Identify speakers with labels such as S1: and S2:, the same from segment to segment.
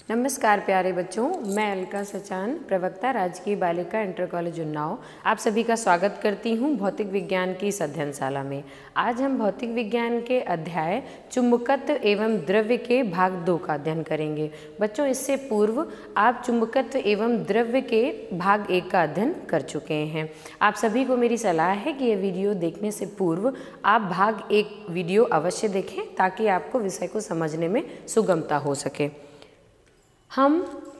S1: नमस्कार प्यारे बच्चों, मैं अलका सचान, प्रवक्ता राजकीय बालिका इंटर कॉलेज उन्नाव आप सभी का स्वागत करती हूँ भौतिक विज्ञान की इस अध्ययनशाला में। आज हम भौतिक विज्ञान के अध्याय चुंबकत्व एवं द्रव्य के भाग 2 का अध्ययन करेंगे। बच्चों, इससे पूर्व आप चुंबकत्व एवं द्रव्य के भाग 1 का अध्ययन कर चुके हैं। आप सभी को मेरी सलाह है कि यह वीडियो देखने से पूर्व आप भाग 1 वीडियो अवश्य देखें ताकि आपको विषय को समझने में सुगमता हो सके। हम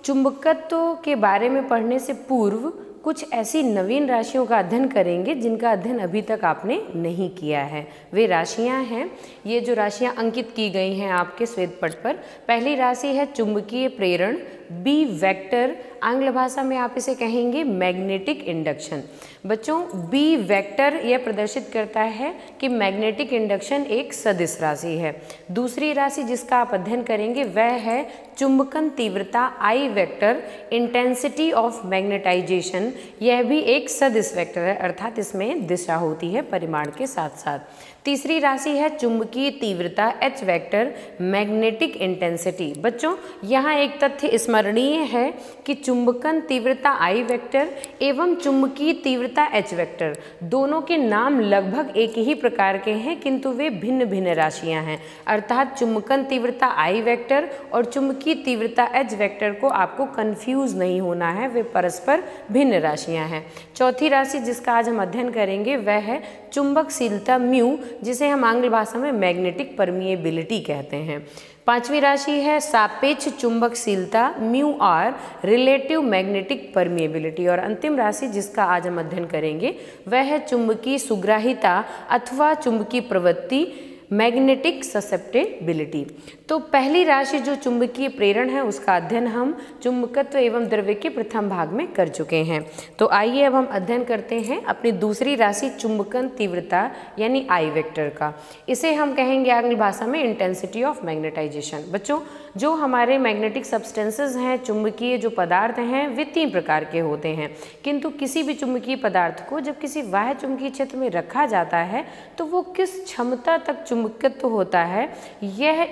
S1: चुंबकत्व के बारे में पढ़ने से पूर्व कुछ ऐसी नवीन राशियों का अध्ययन करेंगे जिनका अध्ययन अभी तक आपने नहीं किया है। वे राशियां हैं, ये जो राशियां अंकित की गई हैं आपके श्वेत पट पर। पहली राशि है चुंबकीय प्रेरण, बी वेक्टर, आंग्ल भाषा में आप इसे कहेंगे मैग्नेटिक इंडक्शन। बच्चों, बी वेक्टर यह प्रदर्शित करता है कि मैग्नेटिक इंडक्शन एक सदिश राशि है। दूसरी राशि जिसका आप अध्ययन करेंगे वह है चुंबकन तीव्रता, आई वेक्टर, इंटेंसिटी ऑफ मैग्नेटाइजेशन। यह भी एक सदिश वेक्टर है, अर्थात इसमें दिशा होती है परिमाण के साथ साथ। तीसरी राशि है चुंबकीय तीव्रता, एच वेक्टर, मैग्नेटिक इंटेंसिटी। बच्चों, यहाँ एक तथ्य स्मरणीय है कि चुंबकन तीव्रता आई वेक्टर एवं चुंबकीय तीव्रता एच वेक्टर दोनों के नाम लगभग एक ही प्रकार के हैं, किंतु वे भिन्न भिन्न राशियां हैं। अर्थात चुंबकन तीव्रता आई वेक्टर और चुंबकीय तीव्रता एच वेक्टर को आपको कंफ्यूज नहीं होना है, वे परस्पर भिन्न राशियां हैं। चौथी राशि जिसका आज हम अध्ययन करेंगे वह है चुंबकशीलता म्यू, जिसे हम आंग्ल भाषा में मैग्नेटिक परमिएबिलिटी कहते हैं। पांचवी राशि है सापेक्ष चुंबकशीलता mu R, relative magnetic permeability. और अंतिम राशि जिसका आज हम अध्ययन करेंगे वह है चुंबकीय सुग्राहिता अथवा चुंबकीय प्रवृत्ति, मैग्नेटिक ससेप्टेबिलिटी। तो पहली राशि जो चुंबकीय प्रेरण है उसका अध्ययन हम चुंबकत्व एवं द्रव्य के प्रथम भाग में कर चुके हैं। तो आइए अब हम अध्ययन करते हैं अपनी दूसरी राशि चुंबकन तीव्रता यानी आई वेक्टर का। इसे हम कहेंगे आंग्ल भाषा में इंटेंसिटी ऑफ मैग्नेटाइजेशन। बच्चों, जो हमारे मैग्नेटिक सब्सटेंसेस हैं, चुंबकीय जो पदार्थ हैं, वे 3 प्रकार के होते हैं, किंतु किसी भी चुंबकीय पदार्थ को जब किसी बाह्य चुंबकीय क्षेत्र में रखा जाता है तो वो किस क्षमता तक चुंबकत्व होता है यह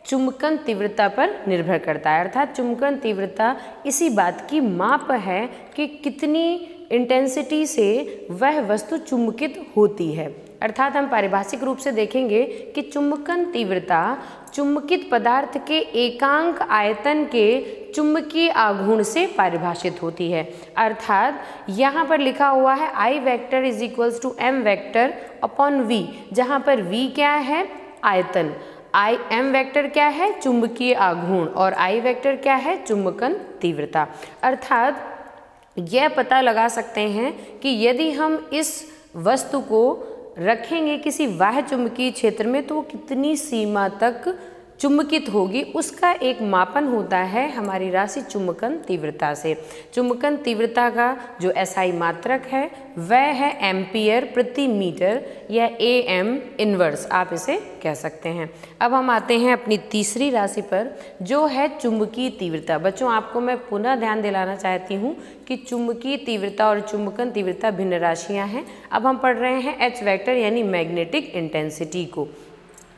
S1: चुंबकन तीव्रता पर निर्भर करता है। अर्थात चुंबकन तीव्रता इसी बात की माप है कि कितनी इंटेंसिटी से वह वस्तु चुंबकित होती है। अर्थात हम पारिभाषिक रूप से देखेंगे कि चुंबकन तीव्रता चुंबकित पदार्थ के एकांक आयतन के चुंबकीय आघूर्ण से परिभाषित होती है। अर्थात यहाँ पर लिखा हुआ है I vector is equals to M vector upon V, जहाँ पर वी क्या है? आयतन। आई एम वेक्टर क्या है? चुंबकीय आघूर्ण। और आई वेक्टर क्या है? चुंबकन तीव्रता। अर्थात यह पता लगा सकते हैं कि यदि हम इस वस्तु को रखेंगे किसी बाह्य चुंबकीय क्षेत्र में तो वो कितनी सीमा तक चुंबकित होगी, उसका एक मापन होता है हमारी राशि चुंबकन तीव्रता से। चुंबकन तीव्रता का जो एसआई मात्रक है वह है एम्पियर प्रति मीटर या एम इनवर्स, आप इसे कह सकते हैं। अब हम आते हैं अपनी तीसरी राशि पर जो है चुंबकीय तीव्रता। बच्चों, आपको मैं पुनः ध्यान दिलाना चाहती हूँ कि चुंबकीय तीव्रता और चुंबकन तीव्रता भिन्न राशियाँ हैं। अब हम पढ़ रहे हैं एच वेक्टर यानी मैग्नेटिक इंटेंसिटी को।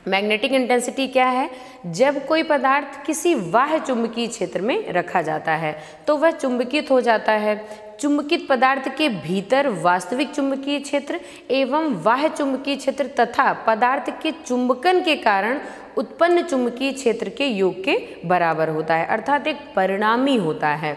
S1: मैग्नेटिक इंटेंसिटी क्या है? जब कोई पदार्थ किसी बाह्य चुंबकीय क्षेत्र में रखा जाता है तो वह चुंबकित हो जाता है। चुंबकित पदार्थ के भीतर वास्तविक चुंबकीय क्षेत्र एवं बाह्य चुंबकीय क्षेत्र तथा पदार्थ के चुंबकन के कारण उत्पन्न चुंबकीय क्षेत्र के योग के बराबर होता है, अर्थात एक परिणामी होता है।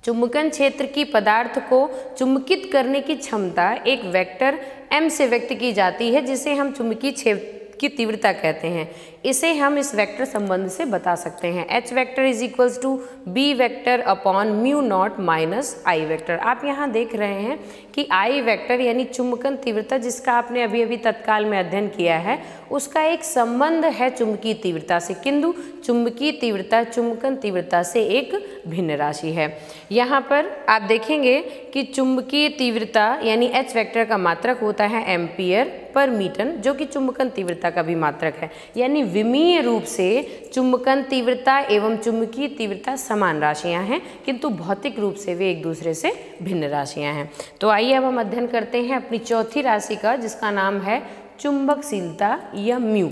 S1: चुंबकन क्षेत्र की पदार्थ को चुंबकित करने की क्षमता एक वेक्टर m से व्यक्त की जाती है, जिसे हम चुंबकीय क्षेत्र की तीव्रता कहते हैं। इसे हम इस वेक्टर संबंध से बता सकते हैं। H vector is equals to B vector upon mu nought minus I vector. आप यहाँ देख रहे हैं कि आई वेक्टर यानी चुंबकन तीव्रता जिसका आपने अभी अभी तत्काल में अध्ययन किया है उसका एक संबंध है चुंबकीय तीव्रता से, किंतु चुंबकीय तीव्रता चुंबकन तीव्रता से एक भिन्न राशि है। यहाँ पर आप देखेंगे कि चुंबकीय तीव्रता यानी एच वेक्टर का मात्रक होता है एम्पियर पर मीटर, जो कि चुंबकन तीव्रता का भी मात्रक है। यानी विमीय रूप से चुंबकन तीव्रता एवं चुंबकीय तीव्रता समान राशियां हैं, किंतु भौतिक रूप से वे एक दूसरे से भिन्न राशियां हैं। तो आइए अब हम अध्ययन करते हैं अपनी चौथी राशि का जिसका नाम है चुंबकशीलता या म्यू।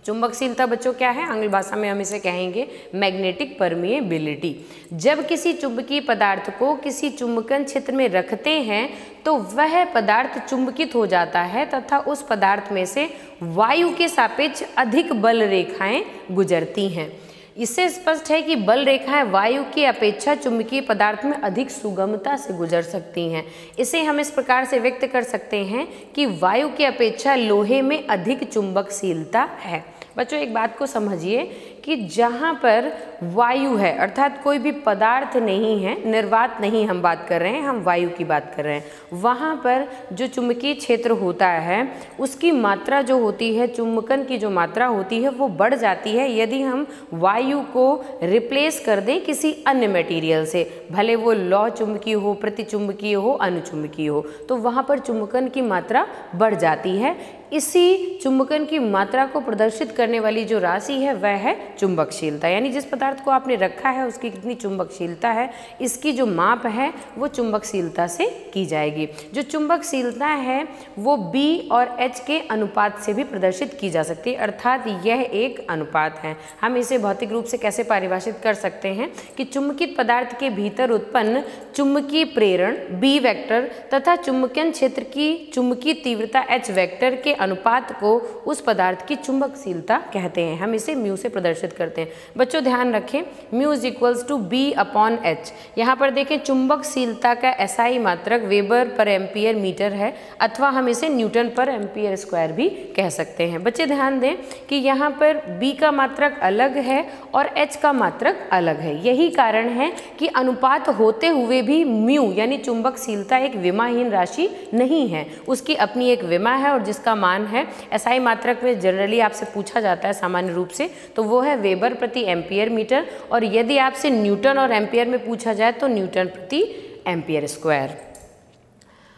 S1: चुंबकशीलता बच्चों क्या है? आंग्ल भाषा में हम इसे कहेंगे मैग्नेटिक परमिएबिलिटी। जब किसी चुंबकीय पदार्थ को किसी चुंबकन क्षेत्र में रखते हैं तो वह पदार्थ चुंबकित हो जाता है तथा उस पदार्थ में से वायु के सापेक्ष अधिक बल रेखाएं गुजरती हैं। इससे स्पष्ट है कि बल रेखाएं वायु की अपेक्षा चुंबकीय पदार्थ में अधिक सुगमता से गुजर सकती हैं। इसे हम इस प्रकार से व्यक्त कर सकते हैं कि वायु की अपेक्षा लोहे में अधिक चुंबकशीलता है। बच्चों एक बात को समझिए कि जहाँ पर वायु है अर्थात कोई भी पदार्थ नहीं है, निर्वात नहीं हम बात कर रहे हैं, हम वायु की बात कर रहे हैं, वहाँ पर जो चुंबकीय क्षेत्र होता है उसकी मात्रा जो होती है, चुंबकन की जो मात्रा होती है वो बढ़ जाती है यदि हम वायु को रिप्लेस कर दें किसी अन्य मटेरियल से, भले वो लौह चुंबकीय हो, प्रतिचुंबकीय हो, अनुचुंबकीय हो, तो वहाँ पर चुंबकन की मात्रा बढ़ जाती है। इसी चुंबकन की मात्रा को प्रदर्शित करने वाली जो राशि है वह है चुंबकशीलता, यानी जिस पदार्थ को आपने रखा है उसकी कितनी चुंबकशीलता है, इसकी जो माप है वो चुंबकशीलता से की जाएगी। जो चुंबकशीलता है वो B और H के अनुपात से भी प्रदर्शित की जा सकती है, अर्थात यह एक अनुपात है। हम इसे भौतिक रूप से कैसे परिभाषित कर सकते हैं कि चुंबकित पदार्थ के भीतर उत्पन्न चुंबकीय प्रेरण B वेक्टर तथा चुंबकन क्षेत्र की चुंबकीय तीव्रता H वेक्टर के अनुपात को उस पदार्थ की चुंबकशीलता कहते हैं। हम इसे म्यू से प्रदर्शित करते हैं। बच्चों ध्यान रखें, mu is equals to B upon H। यहाँ पर देखें चुंबकशीलता का SI मात्रक वेबर पर एम्पियर मीटर है अथवा हम इसे न्यूटन पर एम्पियर स्क्वायर भी कह सकते हैं। बच्चे ध्यान दें कि यहाँ पर B का मात्रक अलग है और H का मात्रक अलग है। यही कारण है कि अनुपात होते हुए भी म्यू यानी चुंबकशीलता एक विमाहीन राशि नहीं है, उसकी अपनी एक विमा है और जिसका मान है SI मात्रक में जनरली आपसे पूछा जाता है सामान्य रूप से, तो वो है वेबर प्रति एम्पियर मीटर, और यदि आपसे न्यूटन और एम्पियर में पूछा जाए तो न्यूटन प्रति एम्पियर स्क्वायर।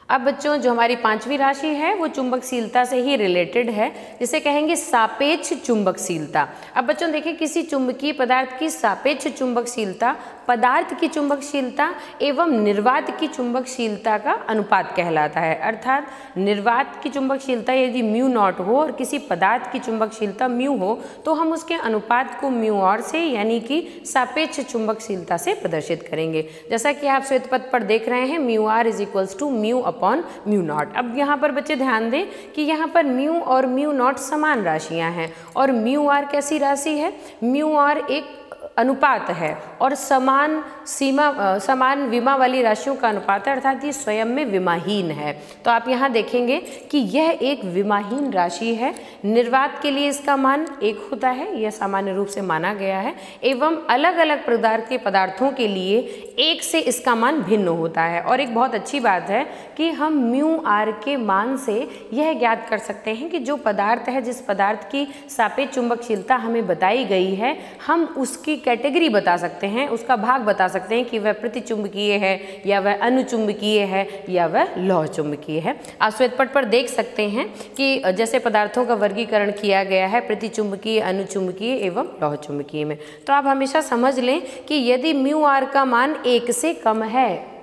S1: अब बच्चों जो हमारी पांचवी राशि है वो चुंबकशीलता से ही रिलेटेड है, जिसे कहेंगे सापेक्ष चुंबकशीलता। अब बच्चों देखिए किसी चुंबकीय पदार्थ की सापेक्ष चुंबकशीलता पदार्थ की चुंबकशीलता एवं निर्वात की चुंबकशीलता का अनुपात कहलाता है। अर्थात निर्वात की चुंबकशीलता यदि म्यू नॉट हो और किसी पदार्थ की चुंबकशीलता म्यू हो तो हम उसके अनुपात को म्यू और से यानी कि सापेक्ष चुंबकशीलता से प्रदर्शित करेंगे। जैसा कि आप श्वेत पत्र पर देख रहे हैं mu r is equals to mu upon mu nought. अब यहाँ पर बच्चे ध्यान दें कि यहाँ पर म्यू और म्यू नॉट समान राशियाँ हैं और म्यू आर कैसी राशि है? म्यू आर एक अनुपात है और समान समान विमा वाली राशियों का अनुपात है, अर्थात ये स्वयं में विमाहीन है। तो आप यहाँ देखेंगे कि यह एक विमाहीन राशि है। निर्वात के लिए इसका मान 1 होता है, यह सामान्य रूप से माना गया है, एवं अलग अलग प्रकार के पदार्थों के लिए 1 से इसका मान भिन्न होता है। और एक बहुत अच्छी बात है कि हम म्यू आर के मान से यह ज्ञात कर सकते हैं कि जो पदार्थ है, जिस पदार्थ की सापेक्ष चुंबकशीलता हमें बताई गई है, हम उसकी कैटेगरी बता सकते हैं, उसका भाग बता सकते हैं कि वह प्रतिचुंबकीय है या वह अनुचुंबकीय है या वह लौह चुंबकीय है। आप श्वेतपट पर देख सकते हैं कि जैसे पदार्थों का वर्गीकरण किया गया है प्रतिचुंबकीय, अनुचुंबकीय एवं लौह चुंबकीय में। तो आप हमेशा समझ लें कि यदि म्यू आर का मान 1 से कम है,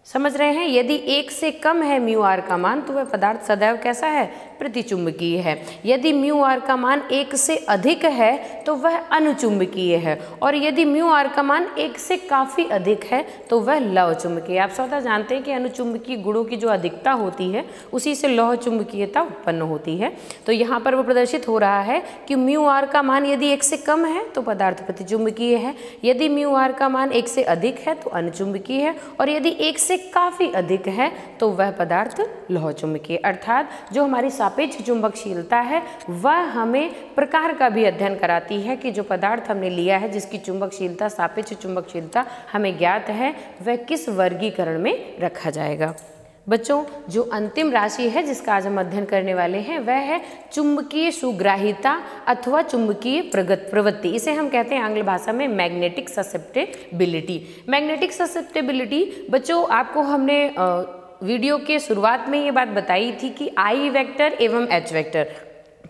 S1: समझ रहे हैं, यदि 1 से कम है म्यू आर का मान तो वह पदार्थ सदैव कैसा है? प्रतिचुंबकीय है। यदि म्यू आर का मान 1 से अधिक है तो वह अनुचुंबकीय है, और यदि म्यू आर का मान 1 से काफ़ी अधिक है तो वह लौह चुंबकीय। आप स्वतः जानते हैं कि अनुचुंबकीय गुणों की जो अधिकता होती है उसी से लौह चुंबकीयता उत्पन्न होती है। तो यहाँ पर वो प्रदर्शित हो रहा है कि म्यू आर का मान यदि 1 से कम है तो पदार्थ प्रतिचुंबकीय है, यदि म्यू आर का मान 1 से अधिक है तो अनुचुंबकीय है, और यदि 1 से काफ़ी अधिक है तो वह पदार्थ लौह चुंबकीय। अर्थात जो हमारी सापेक्ष चुंबकशीलता है वह हमें प्रकार का भी अध्ययन कराती है कि जो पदार्थ हमने लिया है जिसकी चुंबकशीलता सापेक्ष चुंबकशीलता हमें ज्ञात है वह किस वर्गीकरण में रखा जाएगा। बच्चों जो अंतिम राशि है जिसका आज हम अध्ययन करने वाले हैं वह है चुंबकीय सुग्राहिता अथवा चुंबकीय प्रवृत्ति। इसे हम कहते हैं आंग्ल भाषा में मैग्नेटिक ससेप्टेबिलिटी। मैग्नेटिक ससेप्टेबिलिटी बच्चों आपको हमने वीडियो के शुरुआत में ये बात बताई थी कि I वेक्टर एवं H वेक्टर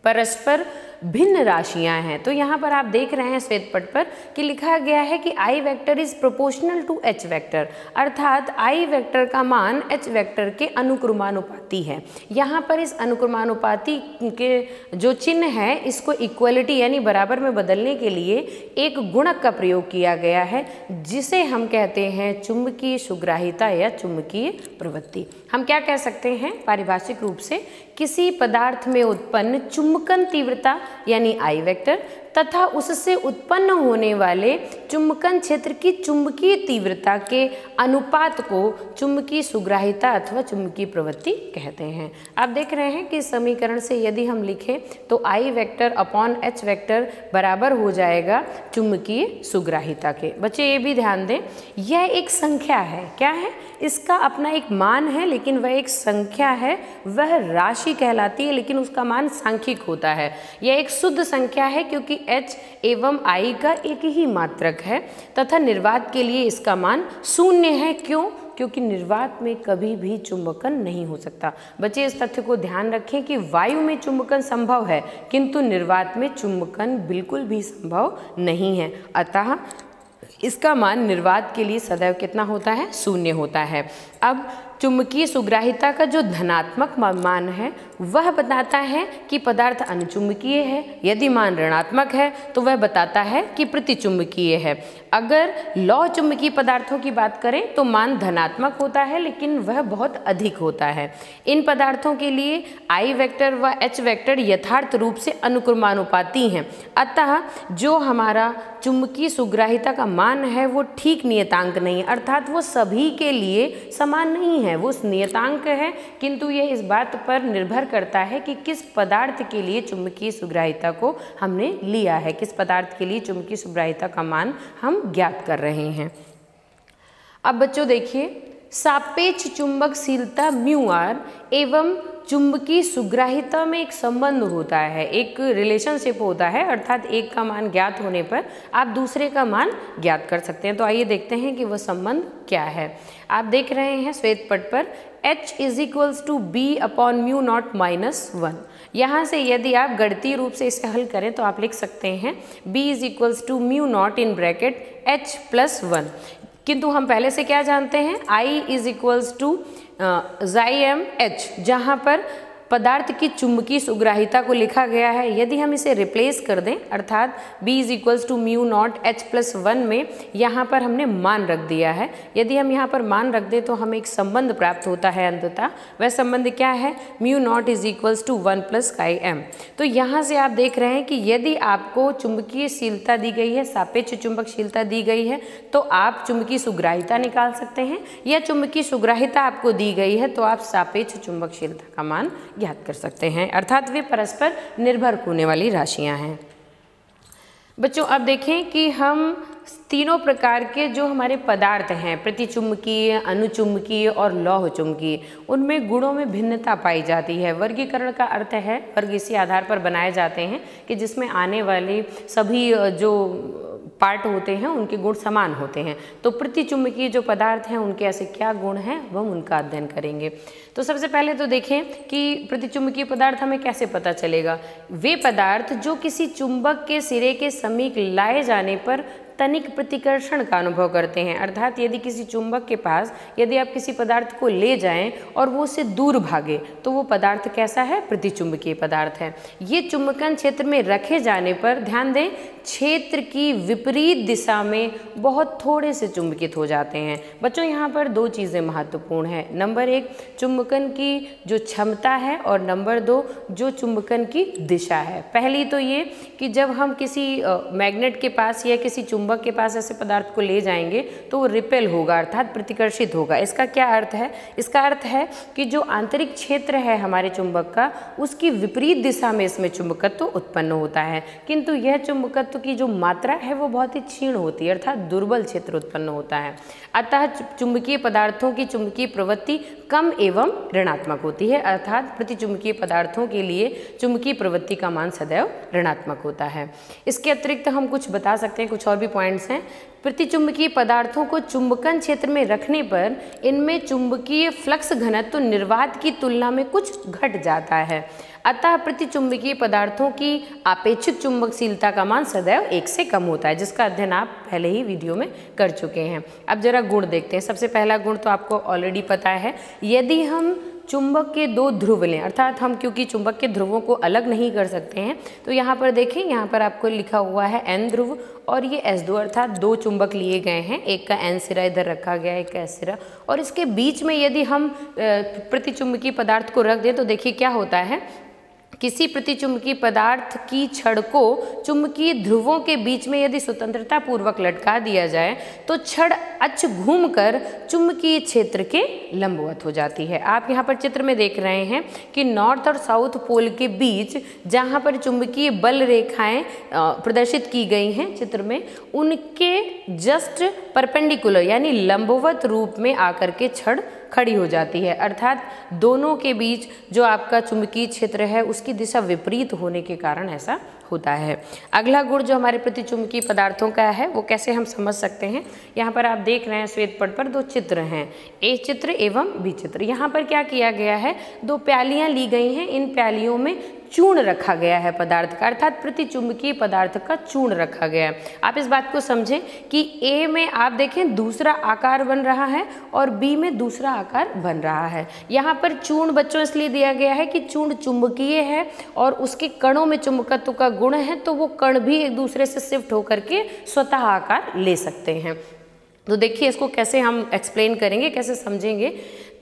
S1: परस्पर भिन्न राशियां हैं। तो यहाँ पर आप देख रहे हैं श्वेत पट पर कि लिखा गया है कि I vector is proportional to H vector, अर्थात आई वेक्टर का मान एच वेक्टर के अनुक्रमानुपाती है। यहाँ पर इस अनुक्रमानुपाती के जो चिन्ह है इसको इक्वलिटी यानी बराबर में बदलने के लिए एक गुणक का प्रयोग किया गया है जिसे हम कहते हैं चुंबकीय सुग्राहिता या चुंबकीय प्रवृत्ति। हम क्या कह सकते हैं पारिभाषिक रूप से, किसी पदार्थ में उत्पन्न चुंबकन तीव्रता यानी आई वेक्टर तथा उससे उत्पन्न होने वाले चुंबकन क्षेत्र की चुंबकीय तीव्रता के अनुपात को चुंबकीय सुग्राहिता अथवा चुंबकीय प्रवृत्ति कहते हैं। आप देख रहे हैं कि इस समीकरण से यदि हम लिखें तो आई वेक्टर अपॉन एच वेक्टर बराबर हो जाएगा चुंबकीय सुग्राहिता के। बच्चे ये भी ध्यान दें, यह एक संख्या है। क्या है? इसका अपना एक मान है, लेकिन वह एक संख्या है, वह राशि कहलाती है, लेकिन उसका मान सांख्यिक होता है। यह एक शुद्ध संख्या है क्योंकि h एवं i का एक ही मात्रक है तथा निर्वात के लिए इसका मान 0 है। क्यों? क्योंकि निर्वात में कभी भी चुंबकन नहीं हो सकता। बच्चे इस तथ्य को ध्यान रखें कि वायु में चुंबकन संभव है किंतु निर्वात में चुंबकन बिल्कुल भी संभव नहीं है, अतः इसका मान निर्वात के लिए सदैव कितना होता है? 0 होता है। अब चुंबकीय सुग्राहिता का जो धनात्मक मान है वह बताता है कि पदार्थ अनुचुंबकीय है, यदि मान ऋणात्मक है तो वह बताता है कि प्रतिचुंबकीय है। अगर लौह चुंबकीय पदार्थों की बात करें तो मान धनात्मक होता है लेकिन वह बहुत अधिक होता है। इन पदार्थों के लिए आई वेक्टर व एच वेक्टर यथार्थ रूप से अनुक्रमानुपाती हैं, अतः जो हमारा चुंबकीय सुग्राहिता का मान है वो ठीक नियतांक नहीं है, अर्थात वो सभी के लिए समान नहीं है, वो नियतांक है, किंतु ये इस बात पर निर्भर करता है कि किस पदार्थ के लिए चुंबकीय सुग्राहिता को हमने लिया है, किस पदार्थ के लिए चुंबकीय सुग्राहिता का मान हम ज्ञात कर रहे हैं। अब बच्चों देखिए, सापेक्ष चुंबकशीलता म्यू आर एवं चुंबकीय सुग्राहिता में एक संबंध होता है, एक रिलेशनशिप होता है, अर्थात एक का मान ज्ञात होने पर आप दूसरे का मान ज्ञात कर सकते हैं। तो आइए देखते हैं कि वह संबंध क्या है। आप देख रहे हैं श्वेत पट पर H = B upon mu not -1। यहाँ से यदि आप गणितीय रूप से इसे हल करें तो आप लिख सकते हैं B = mu not in bracket H + 1। किंतु हम पहले से क्या जानते हैं, I = xi(m)h, जहाँ पर पदार्थ की चुंबकीय सुग्राहिता को लिखा गया है। यदि हम इसे रिप्लेस कर दें अर्थात B = म्यू नॉट H + 1 में यहाँ पर हमने मान रख दिया है, यदि हम यहाँ पर मान रख दें तो हमें एक संबंध प्राप्त होता है अंततः। वह संबंध क्या है? Mu naught = 1 + chi(m). तो यहाँ से आप देख रहे हैं कि यदि आपको चुंबकीयशीलता दी गई है, सापेक्ष चुंबकशीलता दी गई है, तो आप चुंबकीय सुग्राहिता निकाल सकते हैं, या चुंबकीय सुग्राहिता आपको दी गई है तो आप सापेक्ष चुंबकशीलता का मान ज्ञात कर सकते हैं, अर्थात वे परस्पर निर्भर होने वाली राशियां हैं। बच्चों अब देखें कि हम तीनों प्रकार के जो हमारे पदार्थ हैं, प्रतिचुंबकीय, अनुचुंबकीय और लौह चुंबकीय, उनमें गुणों में भिन्नता पाई जाती है। वर्गीकरण का अर्थ है, वर्ग इसी आधार पर बनाए जाते हैं कि जिसमें आने वाले सभी जो पार्ट होते हैं उनके गुण समान होते हैं। तो प्रतिचुंबकीय जो पदार्थ हैं उनके ऐसे क्या गुण हैं हम उनका अध्ययन करेंगे। तो सबसे पहले तो देखें कि प्रतिचुंबकीय पदार्थ हमें कैसे पता चलेगा। वे पदार्थ जो किसी चुंबक के सिरे के समीप लाए जाने पर तनिक प्रतिकर्षण का अनुभव करते हैं, अर्थात यदि किसी चुंबक के पास यदि आप किसी पदार्थ को ले जाएं और वो उससे दूर भागे तो वो पदार्थ कैसा है? प्रतिचुंबकीय पदार्थ है। ये चुंबकन क्षेत्र में रखे जाने पर ध्यान दें क्षेत्र की विपरीत दिशा में बहुत थोड़े से चुंबकित हो जाते हैं। बच्चों यहाँ पर दो चीज़ें महत्वपूर्ण हैं, नंबर 1 चुंबकन की जो क्षमता है और नंबर 2 जो चुंबकन की दिशा है। पहली तो ये कि जब हम किसी मैग्नेट के पास या किसी चुंबक के पास ऐसे पदार्थ को ले जाएंगे तो वो रिपेल होगा, अर्थात प्रतिकर्षित होगा। इसका क्या अर्थ है? इसका अर्थ है कि जो आंतरिक क्षेत्र है हमारे चुंबक का उसकी विपरीत दिशा में इसमें चुंबकत्व उत्पन्न होता है, किंतु यह चुंबकत्व की जो मात्रा है वो बहुत ही क्षीण होती है, अर्थात दुर्बल क्षेत्र उत्पन्न होता है। अतः चुंबकीय पदार्थों की चुंबकीय प्रवृत्ति कम एवं ऋणात्मक होती है, अर्थात प्रतिचुंबकीय पदार्थों के लिए चुंबकीय प्रवृत्ति का मान सदैव ऋणात्मक होता है। इसके अतिरिक्त हम कुछ बता सकते हैं, कुछ और भी पॉइंट्स हैं। प्रतिचुंबकीय पदार्थों को चुंबकन क्षेत्र में रखने पर इनमें चुंबकीय फ्लक्स घनत्व निर्वात की तुलना में कुछ घट जाता है, अतः प्रतिचुंबकीय पदार्थों की आपेक्षिक चुंबकशीलता का मान सदैव 1 से कम होता है, जिसका अध्ययन आप पहले ही वीडियो में कर चुके हैं। अब जरा गुण देखते हैं। सबसे पहला गुण तो आपको ऑलरेडी पता है, यदि हम चुंबक के दो ध्रुव लें, अर्थात हम क्योंकि चुंबक के ध्रुवों को अलग नहीं कर सकते हैं, तो यहाँ पर देखें, यहाँ पर आपको लिखा हुआ है N ध्रुव और ये S2, अर्थात दो चुंबक लिए गए हैं, एक का N सिरा इधर रखा गया है, एक का S सिरा, और इसके बीच में यदि हम प्रतिचुंबकीय पदार्थ को रख दें तो देखिए क्या होता है, किसी प्रतिचुंबकीय पदार्थ की छड़ को चुंबकीय ध्रुवों के बीच में यदि स्वतंत्रता पूर्वक लटका दिया जाए तो छड़ अक्ष घूमकर चुंबकीय क्षेत्र के लंबवत हो जाती है। आप यहाँ पर चित्र में देख रहे हैं कि नॉर्थ और साउथ पोल के बीच जहाँ पर चुंबकीय बल रेखाएं प्रदर्शित की गई हैं चित्र में, उनके जस्ट परपेंडिकुलर यानी लंबवत रूप में आकर के छड़ खड़ी हो जाती है, अर्थात दोनों के बीच जो आपका चुंबकीय क्षेत्र है उसकी दिशा विपरीत होने के कारण ऐसा होता है। अगला गुण जो हमारे प्रतिचुंबकीय पदार्थों का है वो कैसे हम समझ सकते हैं, यहाँ पर आप देख रहे हैं श्वेत पट पर दो चित्र हैं, ए चित्र एवं बी चित्र। यहाँ पर क्या किया गया है, दो प्यालियाँ ली गई हैं, इन प्यालियों में चूर्ण रखा गया है पदार्थ का, अर्थात प्रतिचुंबकीय पदार्थ का चूर्ण रखा गया है। आप इस बात को समझें कि ए में आप देखें दूसरा आकार बन रहा है और बी में दूसरा आकार बन रहा है। यहाँ पर चूर्ण बच्चों इसलिए दिया गया है कि चूर्ण चुंबकीय है और उसके कणों में चुंबकत्व का गुण है, तो वो कण भी एक दूसरे से शिफ्ट होकर के स्वतः आकार ले सकते हैं। तो देखिए इसको कैसे हम एक्सप्लेन करेंगे, कैसे समझेंगे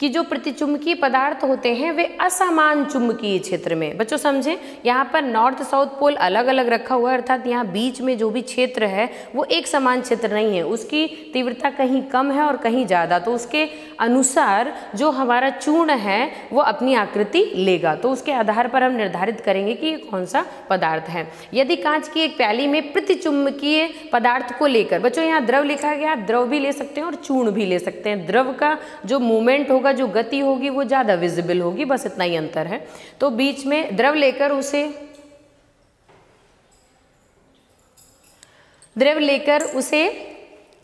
S1: कि जो प्रतिचुंबकीय पदार्थ होते हैं वे असमान चुंबकीय क्षेत्र में, बच्चों समझें, यहाँ पर नॉर्थ साउथ पोल अलग अलग रखा हुआ है, अर्थात यहाँ बीच में जो भी क्षेत्र है वो एक समान क्षेत्र नहीं है, उसकी तीव्रता कहीं कम है और कहीं ज़्यादा, तो उसके अनुसार जो हमारा चूर्ण है वो अपनी आकृति लेगा, तो उसके आधार पर हम निर्धारित करेंगे कि ये कौन सा पदार्थ है। यदि कांच की एक प्याली में प्रतिचुंबकीय पदार्थ को लेकर, बच्चों यहाँ द्रव लिखा गया, आप द्रव भी ले सकते हैं और चूर्ण भी ले सकते हैं, द्रव का जो मूवमेंट होगा, जो गति होगी वो ज़्यादा विजिबल होगी, बस इतना ही अंतर है। तो बीच में द्रव लेकर उसे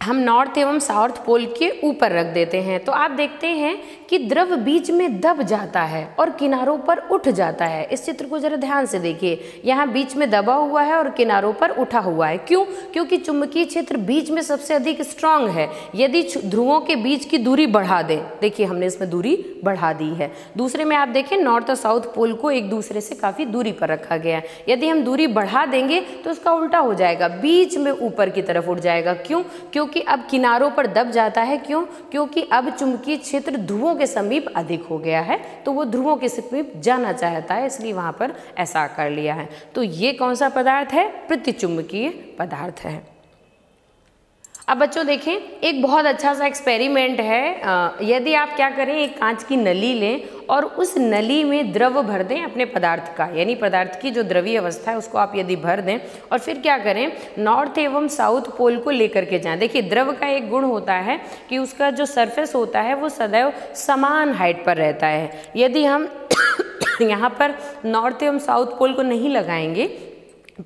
S1: हम नॉर्थ एवं साउथ पोल के ऊपर रख देते हैं, तो आप देखते हैं कि द्रव बीच में दब जाता है और किनारों पर उठ जाता है। इस चित्र को जरा ध्यान से देखिए, यहाँ बीच में दबा हुआ है और किनारों पर उठा हुआ है, क्यों? क्योंकि चुंबकीय क्षेत्र बीच में सबसे अधिक स्ट्रांग है। यदि ध्रुवों के बीच की दूरी बढ़ा दें, देखिए हमने इसमें दूरी बढ़ा दी है। दूसरे में आप देखें नॉर्थ और साउथ पोल को एक दूसरे से काफ़ी दूरी पर रखा गया है, यदि हम दूरी बढ़ा देंगे तो उसका उल्टा हो जाएगा, बीच में ऊपर की तरफ उठ जाएगा। क्यों? क्योंकि अब किनारों पर दब जाता है। क्यों? क्योंकि अब चुंबकीय क्षेत्र ध्रुवों के समीप अधिक हो गया है, तो वो ध्रुवों के समीप जाना चाहता है, इसलिए वहां पर ऐसा आकार लिया है। तो ये कौन सा पदार्थ है? प्रतिचुंबकीय पदार्थ है। अब बच्चों देखें, एक बहुत अच्छा सा एक्सपेरिमेंट है। यदि आप क्या करें, एक कांच की नली लें और उस नली में द्रव भर दें अपने पदार्थ का, यानी पदार्थ की जो द्रवीय अवस्था है उसको आप यदि भर दें और फिर क्या करें, नॉर्थ एवं साउथ पोल को लेकर के जाएं। देखिए द्रव का एक गुण होता है कि उसका जो सरफेस होता है वो सदैव समान हाइट पर रहता है। यदि हम यहाँ पर नॉर्थ एवं साउथ पोल को नहीं लगाएंगे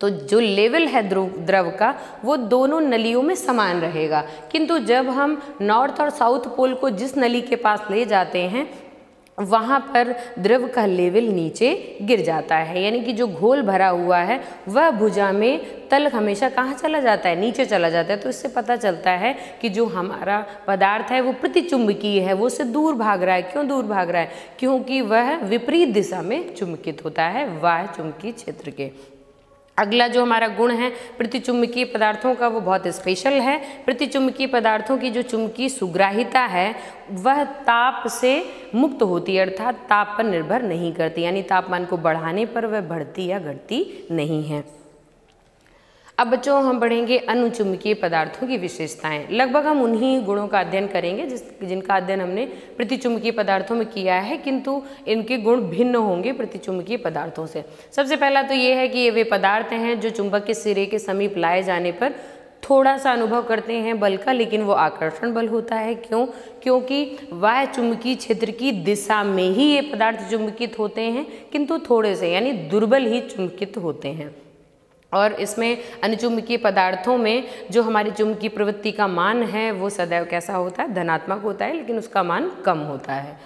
S1: तो जो लेवल है द्रव का वो दोनों नलियों में समान रहेगा, किंतु जब हम नॉर्थ और साउथ पोल को जिस नली के पास ले जाते हैं वहाँ पर द्रव का लेवल नीचे गिर जाता है, यानी कि जो घोल भरा हुआ है वह भुजा में तल हमेशा कहाँ चला जाता है? नीचे चला जाता है। तो इससे पता चलता है कि जो हमारा पदार्थ है वो प्रतिचुंबकीय है, वो उससे दूर भाग रहा है। क्यों दूर भाग रहा है? क्योंकि वह विपरीत दिशा में चुंबकित होता है बाह्य चुंबकीय क्षेत्र के। अगला जो हमारा गुण है प्रतिचुंबकीय पदार्थों का वो बहुत स्पेशल है। प्रतिचुंबकीय पदार्थों की जो चुंबकीय सुग्राहिता है वह ताप से मुक्त होती है, अर्थात ताप पर निर्भर नहीं करती, यानी तापमान को बढ़ाने पर वह बढ़ती या घटती नहीं है। अब बच्चों हम पढ़ेंगे अनुचुंबकीय पदार्थों की विशेषताएं। लगभग हम उन्हीं गुणों का अध्ययन करेंगे जिनका अध्ययन हमने प्रतिचुंबकीय पदार्थों में किया है, किंतु इनके गुण भिन्न होंगे प्रतिचुंबकीय पदार्थों से। सबसे पहला तो ये है कि ये वे पदार्थ हैं जो चुंबक के सिरे के समीप लाए जाने पर थोड़ा सा अनुभव करते हैं बल का, लेकिन वो आकर्षण बल होता है। क्यों? क्योंकि बाह्य चुंबकीय क्षेत्र की दिशा में ही ये पदार्थ चुंबकित होते हैं, किंतु थोड़े से यानी दुर्बल ही चुंबकित होते हैं। और इसमें अनुचुंबकीय पदार्थों में जो हमारी चुंबकीय प्रवृत्ति का मान है वो सदैव कैसा होता है? धनात्मक होता है, लेकिन उसका मान कम होता है।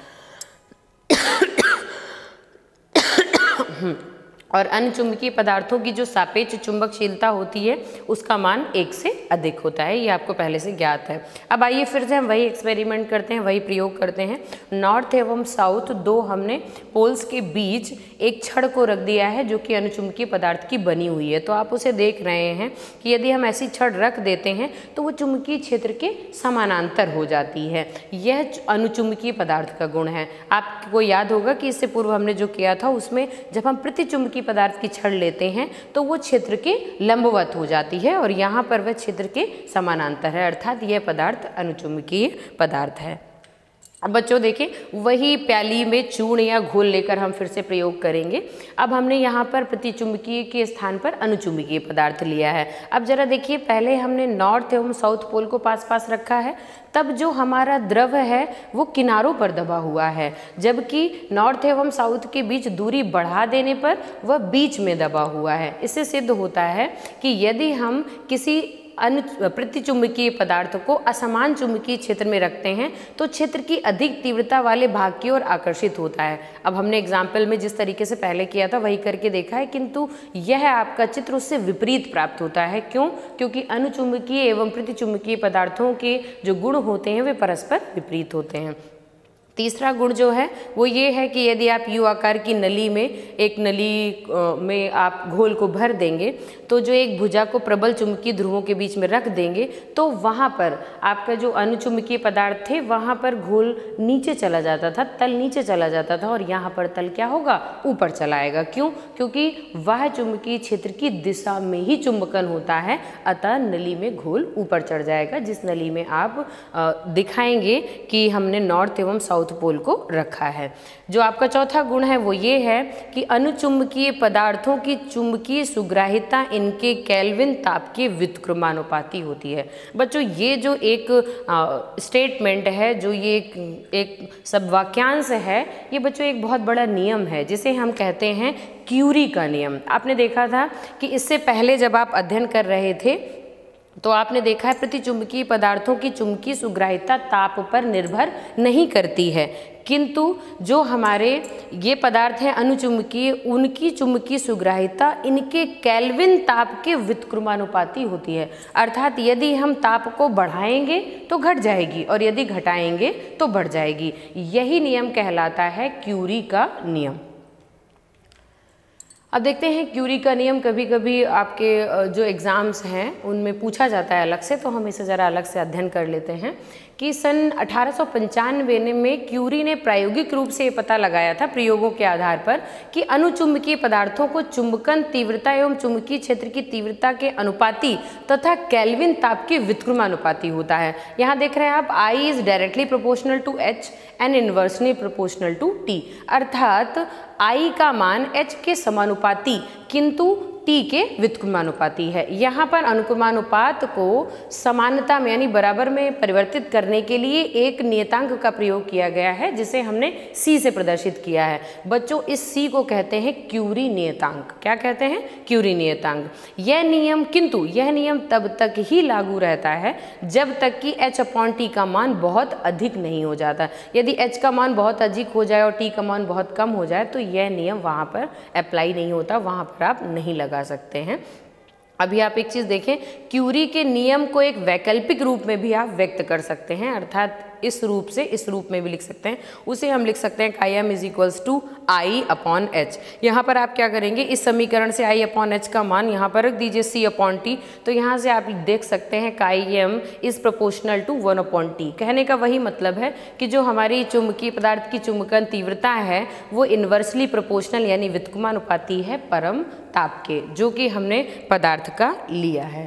S1: और अन्य चुंबकीय पदार्थों की जो सापेक्ष चुंबकशीलता होती है उसका मान 1 से अधिक होता है। ये आपको पहले से ज्ञात है। अब आइए फिर से हम वही एक्सपेरिमेंट करते हैं, वही प्रयोग करते हैं। नॉर्थ एवं साउथ दो हमने पोल्स के बीच एक छड़ को रख दिया है जो कि अनुचुंबकीय पदार्थ की बनी हुई है। तो आप उसे देख रहे हैं कि यदि हम ऐसी छड़ रख देते हैं तो वो चुंबकीय क्षेत्र के समानांतर हो जाती है। यह अनुचुंबकीय पदार्थ का गुण है। आपको याद होगा कि इससे पूर्व हमने जो किया था उसमें जब हम प्रतिचुंबकीय पदार्थ की छड़ लेते हैं तो वो क्षेत्र के लंबवत हो जाती है और यहाँ पर वह क्षेत्र के समानांतर है, अर्थात यह पदार्थ अनुचुंबकीय पदार्थ है। अब बच्चों देखें, वही प्याली में चूर्ण या घोल लेकर हम फिर से प्रयोग करेंगे। अब हमने यहाँ पर प्रतिचुंबकीय के स्थान पर अनुचुंबकीय पदार्थ लिया है। अब जरा देखिए, पहले हमने नॉर्थ एवं साउथ पोल को पास पास रखा है, तब जो हमारा द्रव है वो किनारों पर दबा हुआ है, जबकि नॉर्थ एवं साउथ के बीच दूरी बढ़ा देने पर वह बीच में दबा हुआ है। इससे सिद्ध होता है कि यदि हम किसी प्रतिचुंबकीय पदार्थ को असमान चुंबकीय क्षेत्र में रखते हैं तो क्षेत्र की अधिक तीव्रता वाले भाग की ओर आकर्षित होता है। अब हमने एग्जाम्पल में जिस तरीके से पहले किया था वही करके देखा है, किंतु यह आपका चित्र उससे विपरीत प्राप्त होता है। क्यों? क्योंकि अनुचुंबकीय एवं प्रतिचुंबकीय पदार्थों के जो गुण होते हैं वे परस्पर विपरीत होते हैं। तीसरा गुण जो है वो ये है कि यदि आप यू आकार की नली में एक नली में आप घोल को भर देंगे तो जो एक भुजा को प्रबल चुंबकीय ध्रुवों के बीच में रख देंगे तो वहाँ पर आपका जो अनुचुंबकीय पदार्थ थे वहाँ पर घोल नीचे चला जाता था, तल नीचे चला जाता था, और यहाँ पर तल क्या होगा? ऊपर चला आएगा। क्यों? क्योंकि वह चुंबकीय क्षेत्र की दिशा में ही चुंबकन होता है, अतः नली में घोल ऊपर चढ़ जाएगा। जिस नली में आप दिखाएंगे कि हमने नॉर्थ एवं साउथ पोल को रखा है। जो आपका चौथा गुण है वो ये है कि अनुचुंबकीय पदार्थों की चुंबकीय सुग्राहिता इनके केल्विन ताप के व्युत्क्रमानुपाती होती है। बच्चों ये जो एक स्टेटमेंट है, जो ये एक सब वाक्यांश है, ये बच्चों एक बहुत बड़ा नियम है जिसे हम कहते हैं क्यूरी का नियम। आपने देखा था कि इससे पहले जब आप अध्ययन कर रहे थे तो आपने देखा है प्रतिचुंबकीय पदार्थों की चुंबकीय सुग्राहिता ताप पर निर्भर नहीं करती है, किंतु जो हमारे ये पदार्थ हैं अनुचुंबकीय, उनकी चुंबकीय सुग्राहिता इनके केल्विन ताप के व्युत्क्रमानुपाती होती है। अर्थात यदि हम ताप को बढ़ाएंगे तो घट जाएगी और यदि घटाएंगे तो बढ़ जाएगी। यही नियम कहलाता है क्यूरी का नियम। अब देखते हैं क्यूरी का नियम कभी कभी आपके जो एग्ज़ाम्स हैं उनमें पूछा जाता है अलग से, तो हम इसे ज़रा अलग से अध्ययन कर लेते हैं कि सन 1895 में क्यूरी ने प्रायोगिक रूप से ये पता लगाया था प्रयोगों के आधार पर कि अनुचुंबकीय पदार्थों को चुंबकन तीव्रता एवं चुंबकीय क्षेत्र की तीव्रता के अनुपाती तथा केल्विन ताप के व्युत्क्रमानुपाती होता है। यहाँ देख रहे हैं आप, I is directly proportional to H and inversely proportional to T, अर्थात I का मान H के समानुपाती किंतु T के व्युत्क्रमानुपाती है। यहाँ पर अनुक्रमानुपात को समानता में यानी बराबर में परिवर्तित करने के लिए एक नियतांक का प्रयोग किया गया है जिसे हमने C से प्रदर्शित किया है। बच्चों इस C को कहते हैं क्यूरी नियतांक। क्या कहते हैं? क्यूरी नियतांक। यह नियम तब तक ही लागू रहता है जब तक कि H/T का मान बहुत अधिक नहीं हो जाता। यदि H का मान बहुत अधिक हो जाए और T का मान बहुत कम हो जाए तो यह नियम वहाँ पर अप्लाई नहीं होता, वहाँ पर आप नहीं लगा सकते हैं। अभी आप एक चीज देखें, क्यूरी के नियम को एक वैकल्पिक रूप में भी आप व्यक्त कर सकते हैं, अर्थात इस रूप से इस रूप में भी लिख सकते हैं। उसे हम लिख सकते हैं Chi_m = I/H। यहाँ पर आप क्या करेंगे, इस समीकरण से I/H का मान यहाँ पर रख दीजिए C/T। तो यहाँ से आप देख सकते हैं Chi_m = 1/T। कहने का वही मतलब है कि जो हमारी चुंबकीय पदार्थ की चुंबकन तीव्रता है वो इन्वर्सली प्रोपोर्शनल यानी व्युत्क्रमानुपाती है परम ताप के, जो कि हमने पदार्थ का लिया है।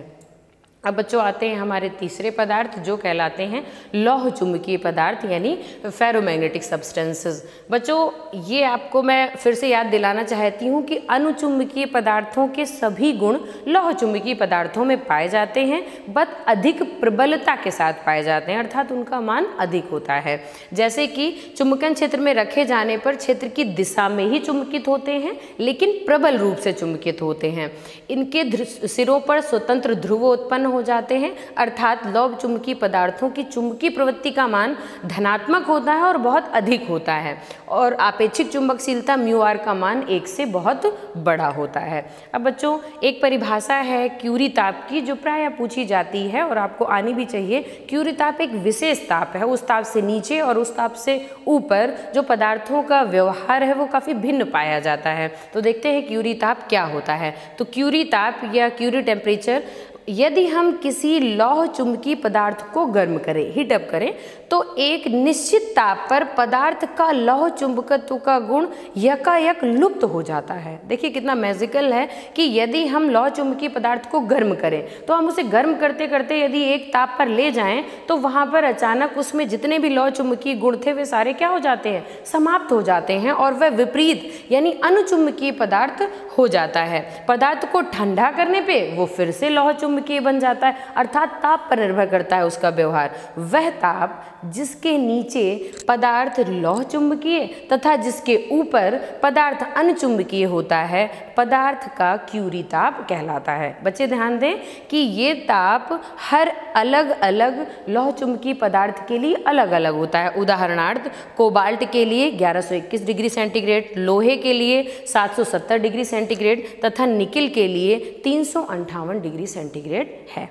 S1: अब बच्चों आते हैं हमारे तीसरे पदार्थ जो कहलाते हैं लौह चुंबकीय पदार्थ यानी फेरोमैग्नेटिक सब्सटेंसेस। बच्चों ये आपको मैं फिर से याद दिलाना चाहती हूँ कि अनुचुंबकीय पदार्थों के सभी गुण लौह चुंबकीय पदार्थों में पाए जाते हैं, बट अधिक प्रबलता के साथ पाए जाते हैं, अर्थात उनका मान अधिक होता है। जैसे कि चुंबकन क्षेत्र में रखे जाने पर क्षेत्र की दिशा में ही चुंबकित होते हैं लेकिन प्रबल रूप से चुंबकित होते हैं। इनके सिरों पर स्वतंत्र ध्रुव उत्पन्न हो जाते हैं, अर्थात लौह चुंबकीय पदार्थों की चुंबकीय प्रवृत्ति का मान धनात्मक होता है और बहुत अधिक होता है, और आपेक्षिक चुंबकशीलता μr का मान 1 से बहुत बड़ा होता है। अब बच्चों एक परिभाषा है क्यूरी ताप की जो प्रायः पूछी जाती है और आपको आनी भी चाहिए। क्यूरी ताप एक विशेष ताप है, उस ताप से नीचे और उस ताप से ऊपर जो पदार्थों का व्यवहार है वो काफ़ी भिन्न पाया जाता है। तो देखते हैं क्यूरी ताप क्या होता है। तो क्यूरी ताप या क्यूरी टेम्परेचर, यदि हम किसी लौह चुंबकीय पदार्थ को गर्म करें, हीटअप करें, तो एक निश्चित ताप पर पदार्थ का लौह चुंबकत्व का गुण यकायक लुप्त हो जाता है। देखिए कितना मैजिकल है कि यदि हम लौह चुंबकीय पदार्थ को गर्म करें तो हम उसे गर्म करते करते यदि एक ताप पर ले जाएं तो वहाँ पर अचानक उसमें जितने भी लौह चुंबकीय गुण थे वे सारे क्या हो जाते हैं, समाप्त हो जाते हैं, और वह विपरीत यानी अनुचुंबकीय पदार्थ हो जाता है। पदार्थ को ठंडा करने पर वो फिर से लौह चुंबकीय बन जाता है, अर्थात ताप पर निर्भर करता है उसका व्यवहार। वह ताप जिसके नीचे पदार्थ लौह चुंबकीय तथा जिसके ऊपर पदार्थ अनुचुंबकीय होता है, पदार्थ का क्यूरी ताप कहलाता है। बच्चे ध्यान दें कि ये ताप हर अलग अलग लौह चुंबकीय पदार्थ के लिए अलग अलग होता है। उदाहरणार्थ कोबाल्ट के लिए 1121 डिग्री सेंटीग्रेड, लोहे के लिए 770 डिग्री सेंटीग्रेड तथा निकिल के लिए 358 डिग्री सेंटीग्रेड है।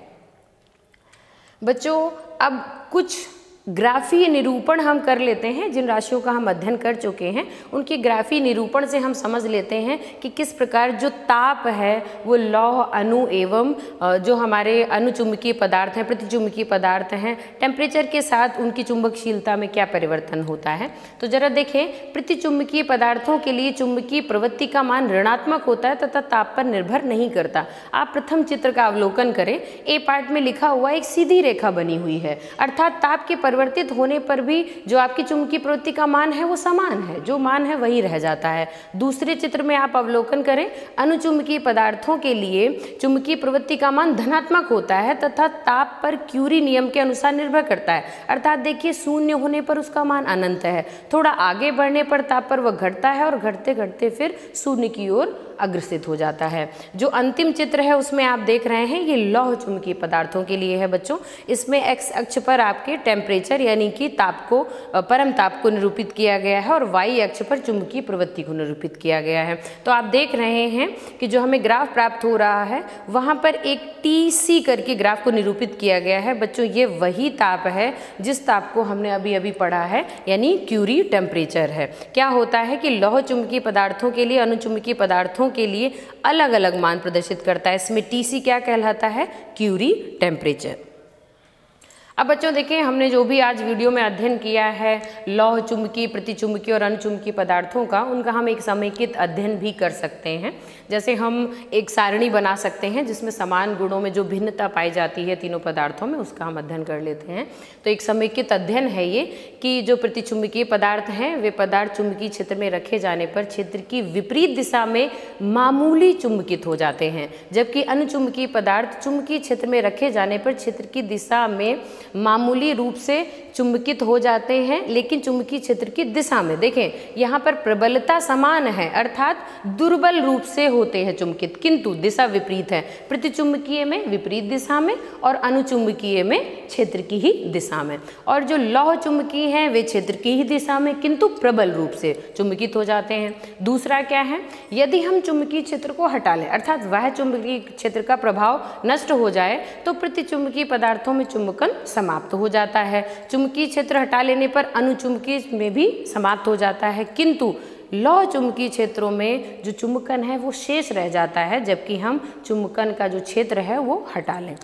S1: बच्चों अब कुछ ग्राफीय निरूपण हम कर लेते हैं। जिन राशियों का हम अध्ययन कर चुके हैं उनके ग्राफीय निरूपण से हम समझ लेते हैं कि किस प्रकार जो ताप है वो लौह अणु एवं जो हमारे अनुचुंबकीय पदार्थ हैं, प्रतिचुंबकीय पदार्थ हैं, टेम्परेचर के साथ उनकी चुंबकशीलता में क्या परिवर्तन होता है। तो जरा देखें, प्रतिचुंबकीय पदार्थों के लिए चुंबकीय प्रवृत्ति का मान ऋणात्मक होता है तथा ताप पर निर्भर नहीं करता। आप प्रथम चित्र का अवलोकन करें, ए पार्ट में लिखा हुआ एक सीधी रेखा बनी हुई है, अर्थात ताप के परिवर्तित होने पर भी जो आपकी चुंबकीय प्रवृत्ति का मान है वो समान है, जो मान है वही रह जाता है। दूसरे चित्र में आप अवलोकन करें, अनुचुंबकीय पदार्थों के लिए चुंबकीय प्रवृत्ति का मान धनात्मक होता है तथा ताप पर क्यूरी नियम के अनुसार निर्भर करता है, अर्थात देखिए शून्य होने पर उसका मान अनंत है, थोड़ा आगे बढ़ने पर ताप पर वह घटता है और घटते घटते फिर शून्य की ओर अग्रसित हो जाता है। जो अंतिम चित्र है उसमें आप देख रहे हैं ये लौह चुंबकीय पदार्थों के लिए है बच्चों। इसमें एक्स अक्ष पर आपके टेम्परेचर यानी कि ताप को, परम ताप को निरूपित किया गया है और वाई अक्ष पर चुंबकीय प्रवृत्ति को निरूपित किया गया है। तो आप देख रहे हैं कि जो हमें ग्राफ प्राप्त हो रहा है वहाँ पर एक TC करके ग्राफ को निरूपित किया गया है। बच्चों ये वही ताप है जिस ताप को हमने अभी अभी पढ़ा है, यानी क्यूरी टेम्परेचर है। क्या होता है कि लौह चुंबकीय पदार्थों के लिए अनुचुंबकीय पदार्थों के लिए अलग अलग मान प्रदर्शित करता है। इसमें TC क्या कहलाता है, क्यूरी टेम्परेचर। अब बच्चों देखें, हमने जो भी आज वीडियो में अध्ययन किया है लौह चुंबकीय, प्रतिचुंबकीय और अनुचुंबकीय पदार्थों का, उनका हम एक समेकित अध्ययन भी कर सकते हैं। जैसे हम एक सारणी बना सकते हैं जिसमें समान गुणों में जो भिन्नता पाई जाती है तीनों पदार्थों में, उसका हम अध्ययन कर लेते हैं। तो एक समेकित अध्ययन है ये कि जो प्रतिचुंबकीय पदार्थ हैं वे पदार्थ चुंबकीय क्षेत्र में रखे जाने पर क्षेत्र की विपरीत दिशा में मामूली चुंबकित हो जाते हैं, जबकि अनुचुंबकीय पदार्थ चुंबकीय क्षेत्र में रखे जाने पर क्षेत्र की दिशा में मामूली रूप से चुंबकित हो जाते हैं, लेकिन चुंबकीय क्षेत्र की दिशा में। देखें यहाँ पर प्रबलता समान है, अर्थात दुर्बल रूप से होते हैं चुंबकित, किंतु दिशा विपरीत है। प्रतिचुंबकीय में विपरीत दिशा में और अनुचुंबकीय में क्षेत्र की ही दिशा में। और जो लौह चुंबकीय हैं वे क्षेत्र की ही दिशा में किंतु प्रबल रूप से चुंबकित हो जाते हैं। दूसरा क्या है, यदि हम चुंबकीय क्षेत्र को हटा लें, अर्थात वह चुंबकीय क्षेत्र का प्रभाव नष्ट हो जाए, तो प्रतिचुंबकीय पदार्थों में चुंबकन समाप्त हो जाता है। चुंबकीय क्षेत्र हटा लेने पर अनुचुंबकीय में भी समाप्त हो जाता है, किंतु लौह चुंबकीय क्षेत्रों में जो चुंबकन है वो शेष रह जाता है, जबकि हम चुंबकन का जो क्षेत्र है वो हटा लें।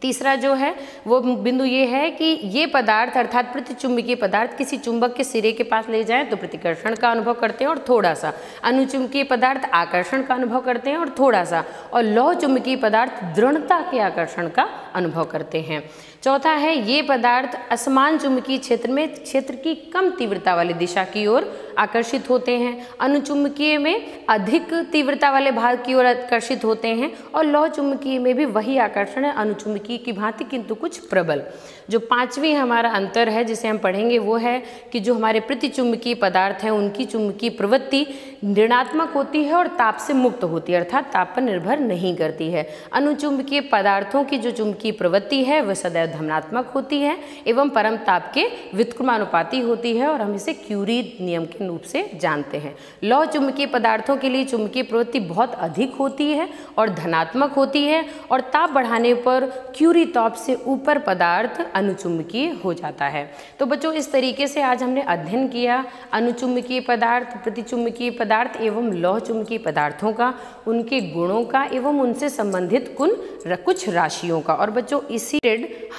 S1: तीसरा जो है वो बिंदु ये है कि ये पदार्थ अर्थात प्रतिचुंबकीय पदार्थ किसी चुंबक के सिरे के पास ले जाएं तो प्रतिकर्षण का अनुभव करते हैं और थोड़ा सा, अनुचुंबकीय पदार्थ आकर्षण का अनुभव करते हैं और थोड़ा सा, और लौह चुंबकीय पदार्थ दृढ़ता के आकर्षण का अनुभव करते हैं। चौथा है ये पदार्थ असमान चुंबकीय क्षेत्र में क्षेत्र की कम तीव्रता वाली दिशा की ओर आकर्षित होते हैं, अनुचुंबकीय में अधिक तीव्रता वाले भाग की ओर आकर्षित होते हैं और लौह चुंबकीय में भी वही आकर्षण है अनुचुंबकीय की भांति किंतु कुछ प्रबल। जो पांचवी हमारा अंतर है जिसे हम पढ़ेंगे वो है कि जो हमारे प्रतिचुंबकीय पदार्थ हैं उनकी चुंबकीय प्रवृत्ति ऋणात्मक होती है और ताप से मुक्त होती है, अर्थात ताप पर निर्भर नहीं करती है। अनुचुंबकीय पदार्थों की जो चुंबकीय प्रवृत्ति है वह सदैव धनात्मक होती है एवं परम ताप के व्युत्क्रमानुपाती होती है और हम इसे क्यूरी नियम के रूप से जानते हैं। लौह चुंबकीय पदार्थों के लिए चुंबकीय प्रवृत्ति बहुत अधिक होती है और धनात्मक होती है और ताप बढ़ाने पर क्यूरी ताप से ऊपर पदार्थ अनुचुंबकीय हो जाता है। तो बच्चों इस तरीके से आज हमने अध्ययन किया अनुचुंबकीय पदार्थ, प्रतिचुंबकीय पदार्थ एवं लौह चुंबकीय पदार्थों का, उनके गुणों का एवं उनसे संबंधित कुछ राशियों का। और बच्चों इसी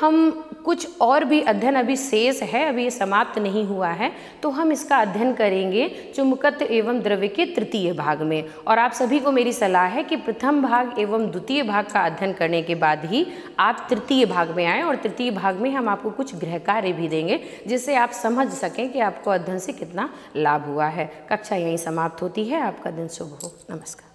S1: हम कुछ और भी अध्ययन अभी शेष है, अभी ये समाप्त नहीं हुआ है, तो हम इसका अध्ययन करेंगे चुंबकत्व एवं द्रव्य के तृतीय भाग में। और आप सभी को मेरी सलाह है कि प्रथम भाग एवं द्वितीय भाग का अध्ययन करने के बाद ही आप तृतीय भाग में आएँ और तृतीय भाग में हम आपको कुछ गृह कार्य भी देंगे जिससे आप समझ सकें कि आपको अध्ययन से कितना लाभ हुआ है। कक्षा यहीं समाप्त होती है। आपका दिन शुभ हो। नमस्कार।